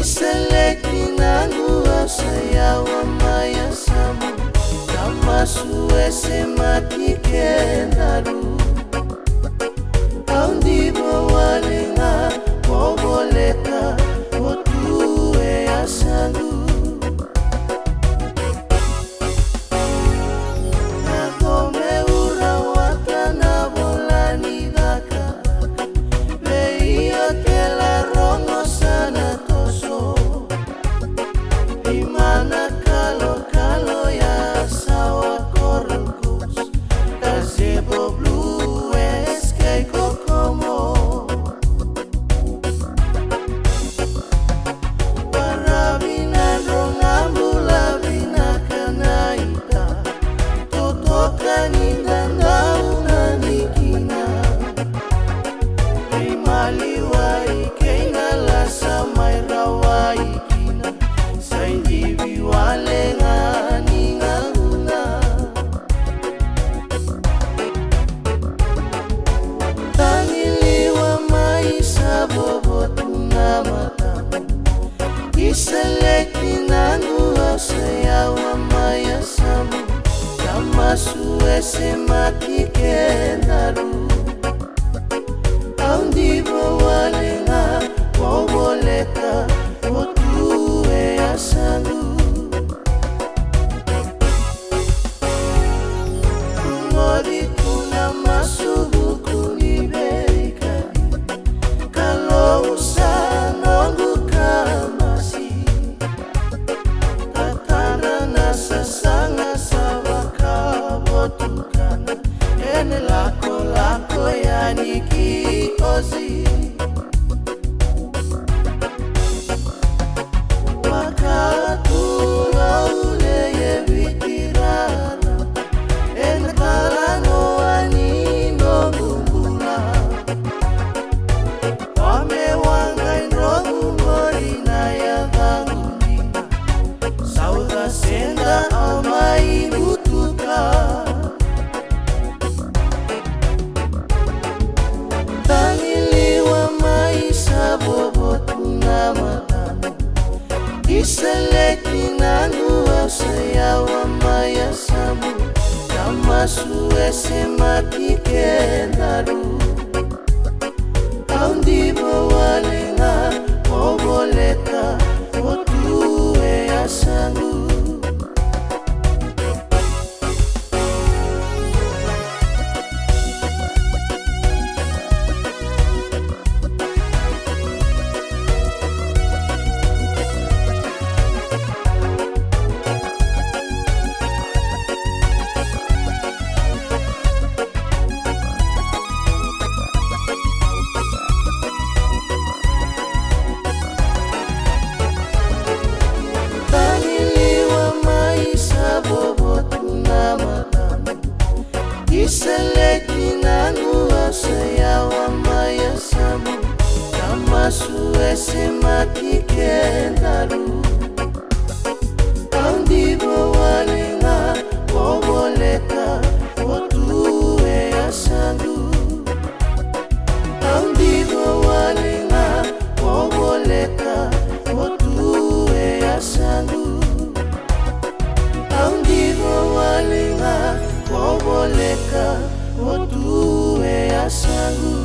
Iseleki nangu asaya wa maya samu Namasu ese matike naru Aundibo walenga Moboleka Otue asangu Nagome ura wakana bolani daka Veia que la rongo sana toso Imana kalo kalo ya sawa korkus Gazebo blue eske kokomo Barabina rongambula bina kanaita Totoka ninda ngauna nikina Maliwa ikena la samai rawa ikina Saindivi wale ngani nganguna Tangiliwa maisa bobo tunamatamu Iseleki nangu asaya wa maya samu Namasu ese matike naru Aundibo walenga Moboleka Otue asangu Ngori kuna masubu kuniberikani Kalau usanongu kamasi Katana nasa sanga sabaka botukana Ene lako lako yaniki Ozi Makatula uleye vitirana Enkala no anino gumbula Wame wanga inrogu morina ya dhangundina Sauda senda ama ibutuka Tangiliwa maisa bobo tunamatamu Iseleki nangu asaya wa maya samu Namasu ese matike naru Aundibo walenga Moboleka Otue asangu Iseleki nangu asaya wa maya samu Namasu ese matike naru Aundibo walenga Moboleka Otue asangu Aundibo walenga Moboleka Otue asangu Aundibo walenga Moboleka Otue asangu